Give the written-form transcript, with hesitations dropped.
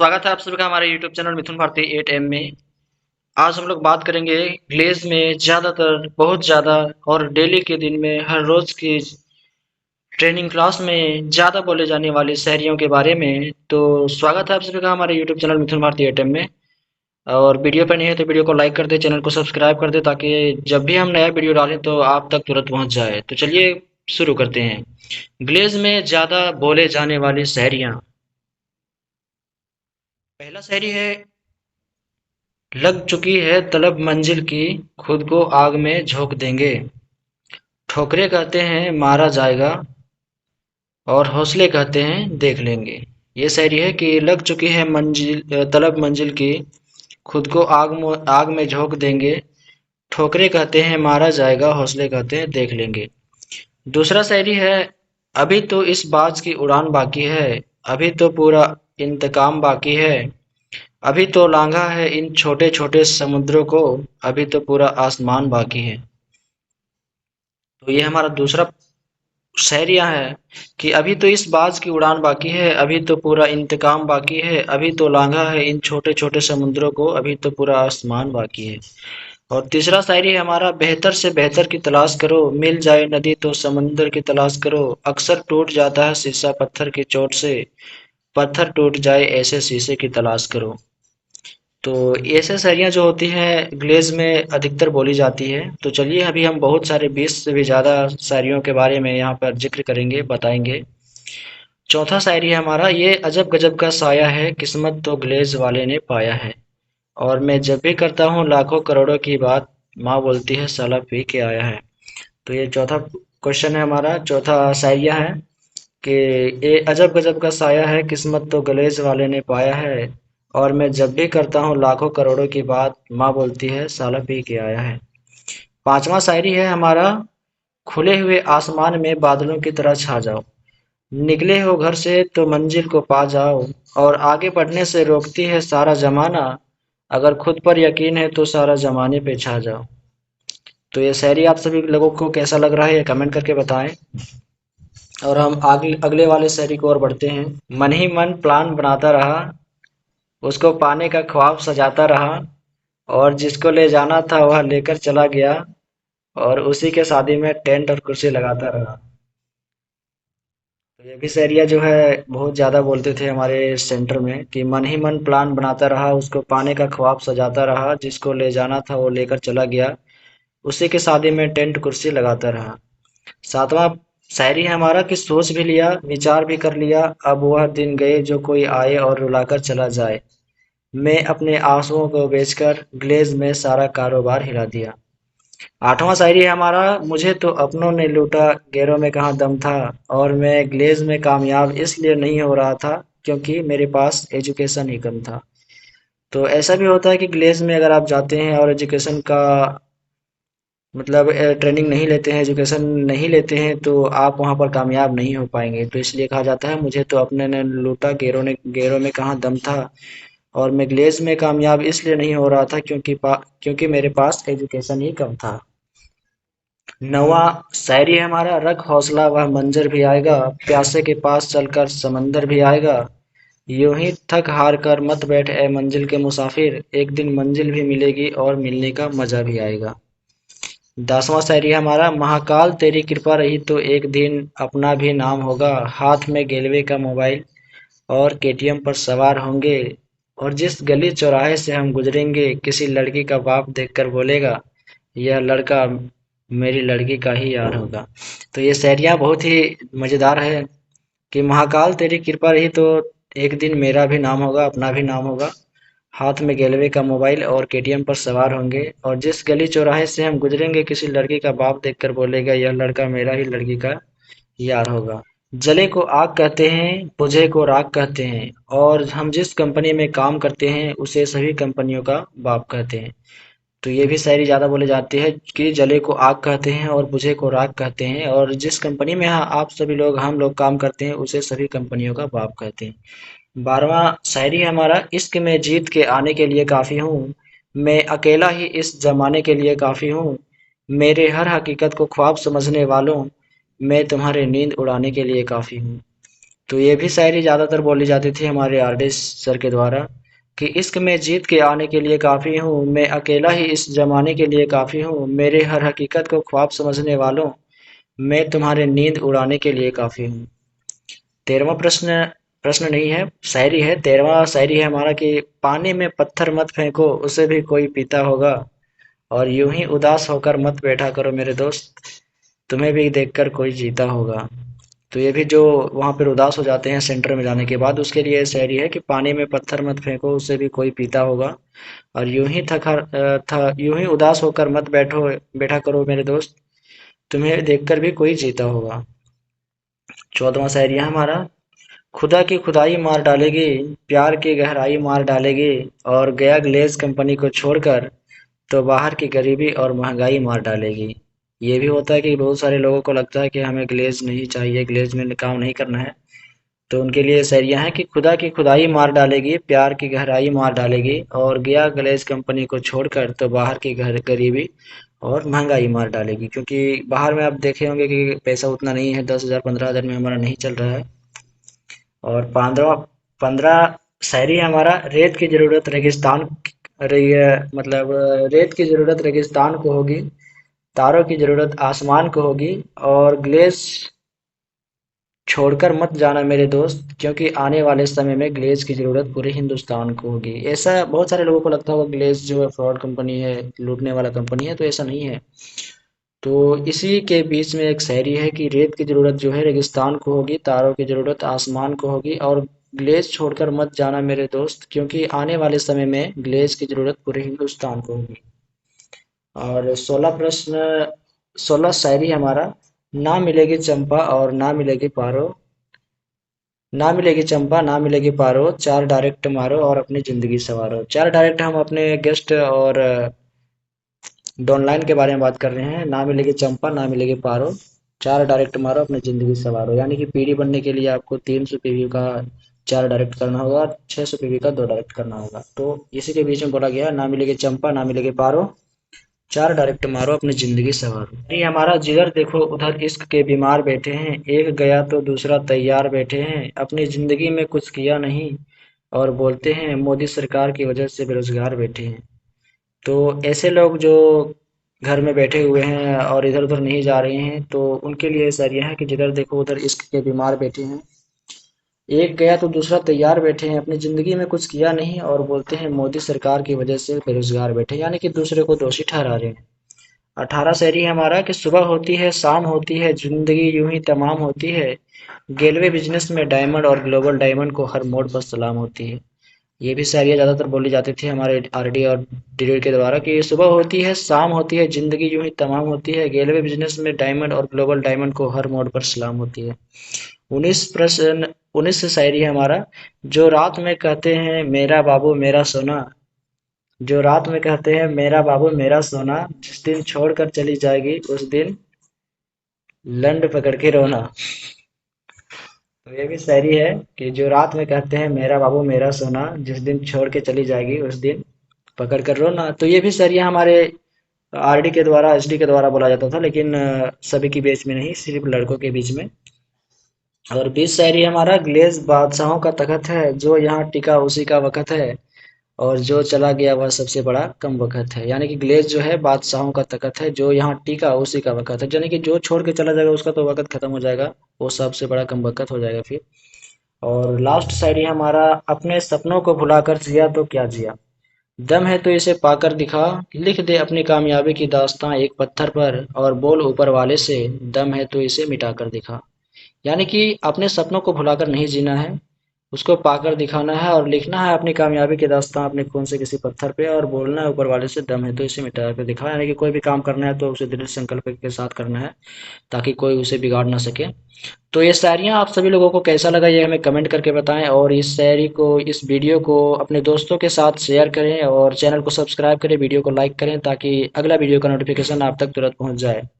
स्वागत है आप सभी का हमारे YouTube चैनल मिथुन भारती 8M में। आज हम लोग बात करेंगे ग्लेज में ज़्यादातर बहुत ज़्यादा और डेली के दिन में हर रोज़ की ट्रेनिंग क्लास में ज़्यादा बोले जाने वाली शायरियों के बारे में। तो स्वागत है आप सभी का हमारे YouTube चैनल मिथुन भारती 8M में। और वीडियो पर नहीं है तो वीडियो को लाइक कर दे, चैनल को सब्सक्राइब कर दे ताकि जब भी हम नया वीडियो डालें तो आप तक तुरंत पहुंच जाए। तो चलिए शुरू करते हैं। ग्लेज में ज़्यादा बोले जाने वाली शायरियाँ। पहला शायरी है। लग चुकी है तलब मंजिल की, खुद को आग में झोंक देंगे। ठोकरे कहते हैं मारा जाएगा, और हौसले कहते हैं देख लेंगे। ये शायरी है कि लग चुकी है तलब मंजिल की, खुद को आग में झोंक देंगे। ठोकरे कहते हैं मारा जाएगा, हौसले कहते हैं देख लेंगे। दूसरा शायरी है। अभी तो इस बाज की उड़ान बाकी है, अभी तो पूरा इंतकाम बाकी है। अभी तो लांघा है इन छोटे छोटे समुद्रों को, अभी तो पूरा आसमान बाकी है। तो ये हमारा दूसरा शायरिया है कि अभी तो इस बाज की उड़ान बाकी है, अभी तो पूरा इंतकाम बाकी है। अभी तो लांघा है इन छोटे छोटे समुद्रों को, अभी तो पूरा आसमान बाकी है। और तीसरा शायरी है हमारा। बेहतर से बेहतर की तलाश करो, मिल जाए नदी तो समंदर की तलाश करो। अक्सर टूट जाता है शीशा पत्थर की चोट से, पत्थर टूट जाए ऐसे शीशे की तलाश करो। तो ऐसे शायरियाँ जो होती हैं ग्लेज में अधिकतर बोली जाती है। तो चलिए अभी हम बहुत सारे 20 से भी ज़्यादा शायरियों के बारे में यहाँ पर जिक्र करेंगे, बताएंगे। चौथा शायरी है हमारा। ये अजब गजब का साया है, किस्मत तो ग्लेज वाले ने पाया है। और मैं जब भी करता हूँ लाखों करोड़ों की बात, माँ बोलती है साला पी के आया है। तो ये चौथा क्वेश्चन है हमारा, चौथा शायरिया है कि ये अजब गजब का साया है, किस्मत तो ग्लेज वाले ने पाया है। और मैं जब भी करता हूँ लाखों करोड़ों की बात, माँ बोलती है साला पी के आया है। पांचवा शायरी है हमारा। खुले हुए आसमान में बादलों की तरह छा जाओ, निकले हो घर से तो मंजिल को पा जाओ। और आगे बढ़ने से रोकती है सारा जमाना, अगर खुद पर यकीन है तो सारा जमाने पे छा जाओ। तो ये शायरी आप सभी लोगों को कैसा लग रहा है ये कमेंट करके बताएं। और हम आगे अगले वाले शायरी को और बढ़ते हैं। मन ही मन प्लान बनाता रहा, उसको पाने का ख्वाब सजाता रहा। और जिसको ले जाना था वह लेकर चला गया, और उसी के शादी में टेंट और कुर्सी लगाता रहा। तो ये भी शायरिया जो है बहुत ज़्यादा बोलते थे हमारे सेंटर में कि मन ही मन प्लान बनाता रहा, उसको पाने का ख्वाब सजाता रहा। जिसको ले जाना था वो लेकर चला गया, उसी की शादी में टेंट कुर्सी लगाता रहा। सातवां शायरी है हमारा कि सोच भी लिया विचार भी कर लिया, अब वह दिन गए जो कोई आए और रुलाकर चला जाए। मैं अपने आंसुओं को बेचकर ग्लेज में सारा कारोबार हिला दिया। आठवां शायरी है हमारा। मुझे तो अपनों ने लूटा, गैरों में कहाँ दम था। और मैं ग्लेज में कामयाब इसलिए नहीं हो रहा था क्योंकि मेरे पास एजुकेशन ही कम था। तो ऐसा भी होता है कि ग्लेज में अगर आप जाते हैं और एजुकेशन का मतलब ट्रेनिंग नहीं लेते हैं, एजुकेशन नहीं लेते हैं, तो आप वहाँ पर कामयाब नहीं हो पाएंगे। तो इसलिए कहा जाता है मुझे तो अपने ने लूटा, गैरों में कहाँ दम था। और मैं ग्लेज में कामयाब इसलिए नहीं हो रहा था क्योंकि मेरे पास एजुकेशन ही कम था। नवा शायरी है हमारा। रख हौसला वह मंजर भी आएगा, प्यासे के पास चलकर समंदर भी आएगा। यूं ही थक हार कर मत बैठ ए मंजिल के मुसाफिर, एक दिन मंजिल भी मिलेगी और मिलने का मजा भी आएगा। 10वां शायरी है हमारा। महाकाल तेरी कृपा रही तो एक दिन अपना भी नाम होगा, हाथ में गेलवे का मोबाइल और केटीएम पर सवार होंगे। और जिस गली चौराहे से हम गुजरेंगे, किसी लड़की का बाप देखकर बोलेगा यह लड़का मेरी लड़की का ही यार होगा। तो ये शायरियाँ बहुत ही मज़ेदार है कि महाकाल तेरी कृपा रही तो एक दिन मेरा भी नाम होगा, अपना भी नाम होगा। हाथ में गेलवे का मोबाइल और केटीएम पर सवार होंगे। और जिस गली चौराहे से हम गुजरेंगे, किसी लड़की का बाप देखकर बोलेगा यह लड़का मेरा ही लड़की का यार होगा। जले को आग कहते हैं, बुझे को राख कहते हैं। और हम जिस कंपनी में काम करते हैं उसे सभी कंपनियों का बाप कहते हैं। तो ये भी शायरी ज़्यादा बोले जाती है कि जले को आग कहते हैं और बुझे को राख कहते हैं। और जिस कंपनी में आप सभी लोग हम लोग काम करते हैं उसे सभी कंपनियों का बाप कहते हैं। 12वां शायरी है हमारा। इश्क में जीत के आने के लिए काफ़ी हूँ, मैं अकेला ही इस ज़माने के लिए काफ़ी हूँ। मेरे हर हकीकत को ख्वाब समझने वालों, मैं तुम्हारे नींद उड़ाने के लिए काफ़ी हूँ। तो ये भी शायरी ज़्यादातर बोली जाती थी हमारे आरडी सर के द्वारा कि इश्क में जीत के आने के लिए काफ़ी हूँ, मैं अकेला ही इस ज़माने के लिए काफ़ी हूँ, मेरे हर हकीकत को ख्वाब समझने वालों, मैं तुम्हारे नींद उड़ाने के लिए काफ़ी हूँ। 13वां प्रश्न, प्रश्न नहीं है, शायरी है। 13वां शायरी है हमारा कि पानी में पत्थर मत फेंको, उसे भी कोई पीता होगा, और यूं ही उदास होकर मत बैठा करो मेरे दोस्त, तुम्हें भी देखकर कोई जीता होगा। तो ये भी जो वहाँ पर उदास हो जाते हैं सेंटर में जाने के बाद, उसके लिए शायरी है कि पानी में पत्थर मत फेंको, उसे भी कोई पीता होगा, और यूं ही उदास होकर मत बैठा करो मेरे दोस्त, तुम्हें देखकर भी कोई जीता होगा। 14वां शायरी है हमारा, खुदा की खुदाई मार डालेगी, प्यार की गहराई मार डालेगी, और गया ग्लेज कंपनी को छोड़कर तो बाहर की गरीबी और महंगाई मार डालेगी। ये भी होता है कि बहुत सारे लोगों को लगता है कि हमें ग्लेज नहीं चाहिए, ग्लेज में काम नहीं करना है, तो उनके लिए शायरियाँ हैं कि खुदा की खुदाई मार डालेगी, प्यार की गहराई मार डालेगी, और गया ग्लेज कंपनी को छोड़कर तो बाहर की गरीबी और महंगाई मार डालेगी। क्योंकि बाहर में आप देखे होंगे कि पैसा उतना नहीं है, 10,000 15,000 में हमारा नहीं चल रहा है। और 15 शायरी है हमारा, रेत की जरूरत रेगिस्तान रही है, मतलब रेत की जरूरत रेगिस्तान को होगी, तारों की जरूरत आसमान को होगी, और ग्लेस छोड़कर मत जाना मेरे दोस्त, क्योंकि आने वाले समय में ग्लेज की जरूरत पूरे हिंदुस्तान को होगी। ऐसा बहुत सारे लोगों को लगता होगा ग्लेज जो है फ्रॉड कंपनी है, लूटने वाला कंपनी है, तो ऐसा नहीं है। तो इसी के बीच में एक शायरी है कि रेत की जरूरत जो है रेगिस्तान को होगी, तारों की जरूरत आसमान को होगी, और ग्लेज छोड़कर मत जाना मेरे दोस्त, क्योंकि आने वाले समय में ग्लेज की जरूरत पूरे हिंदुस्तान को होगी। और 16 शायरी हमारा, ना मिलेगी चंपा और ना मिलेगी पारो, ना मिलेगी चंपा ना मिलेगी पारो, चार डायरेक्ट मारो और अपनी जिंदगी संवारो। चार डायरेक्ट हम अपने गेस्ट और डॉनलाइन के बारे में बात कर रहे हैं। ना मिलेगी चंपा ना मिलेगी पारो, चार डायरेक्ट मारो अपनी जिंदगी संवारो। यानी कि पीडी बनने के लिए आपको 300 पीवी का 4 डायरेक्ट करना होगा, 600 पीवी का 2 डायरेक्ट करना होगा। तो इसी के बीच में बोला गया, ना मिलेगी चंपा ना मिलेगी पारो, चार डायरेक्ट मारो अपनी जिंदगी संवारो। ये हमारा जिगर देखो उधर इश्क के बीमार बैठे हैं, एक गया तो दूसरा तैयार बैठे हैं, अपनी जिंदगी में कुछ किया नहीं और बोलते हैं मोदी सरकार की वजह से बेरोजगार बैठे हैं। तो ऐसे लोग जो घर में बैठे हुए हैं और इधर उधर नहीं जा रहे हैं, तो उनके लिए सर यह है कि जिधर देखो उधर इश्क के बीमार बैठे हैं, एक गया तो दूसरा तैयार बैठे हैं, अपनी जिंदगी में कुछ किया नहीं और बोलते हैं मोदी सरकार की वजह से बेरोजगार बैठे हैं, यानी कि दूसरे को दोषी ठहरा रहे हैं। 18 शायरी है हमारा कि सुबह होती है शाम होती है जिंदगी यूं ही तमाम होती है, गेलवे बिजनेस में डायमंड और ग्लोबल डायमंड को हर मोड़ पर सलाम होती है। ये भी शायरियाँ ज़्यादातर बोली जाती थी हमारे आरडी और डीडी के द्वारा कि सुबह होती है शाम होती है जिंदगी यूं ही तमाम होती है, गेलवे बिजनेस में डायमंड और ग्लोबल डायमंड को हर मोड़ पर सलाम होती है। 19 से शायरी है हमारा, जो रात में कहते हैं मेरा बाबू मेरा सोना, जो रात में कहते हैं मेरा बाबू मेरा सोना, जिस दिन छोड़कर चली जाएगी उस दिन लंड पकड़ के रोना। तो ये भी शायरी है कि जो रात में कहते हैं मेरा बाबू मेरा सोना, जिस दिन छोड़ के चली जाएगी उस दिन पकड़ कर रोना। तो ये भी शायरियाँ हमारे आरडी के द्वारा एसडी के द्वारा बोला जाता था, लेकिन सभी के बीच में नहीं, सिर्फ लड़कों के बीच में। और 20 शायरी हमारा, ग्लेज बादशाहों का तखत है, जो यहाँ टिका उसी का वक़्त है, और जो चला गया वह सबसे बड़ा कम वक़्त है। यानी कि ग्लेज जो है बादशाहों का तखत है, जो यहाँ टिका उसी का वक़्त है, यानी कि जो छोड़ के चला जाएगा उसका तो वक़्त खत्म हो जाएगा, वो सबसे बड़ा कम वक़्त हो जाएगा फिर। और लास्ट शायरी हमारा, अपने सपनों को भुलाकर जिया तो क्या जिया, दम है तो इसे पाकर दिखा, लिख दे अपनी कामयाबी की दास्तां एक पत्थर पर, और बोल ऊपर वाले से दम है तो इसे मिटा कर दिखा। यानी कि अपने सपनों को भुलाकर नहीं जीना है, उसको पाकर दिखाना है और लिखना है अपनी कामयाबी की दास्तां अपने खून से किसी पत्थर पे, और बोलना है ऊपर वाले से दम है तो इसे मिटा कर दिखा। यानी कि कोई भी काम करना है तो उसे दृढ़ संकल्प के साथ करना है, ताकि कोई उसे बिगाड़ ना सके। तो ये शायरियाँ आप सभी लोगों को कैसा लगा ये हमें कमेंट करके बताएं, और इस शायरी को, इस वीडियो को अपने दोस्तों के साथ शेयर करें, और चैनल को सब्सक्राइब करें, वीडियो को लाइक करें, ताकि अगला वीडियो का नोटिफिकेशन आप तक तुरंत पहुंच जाए।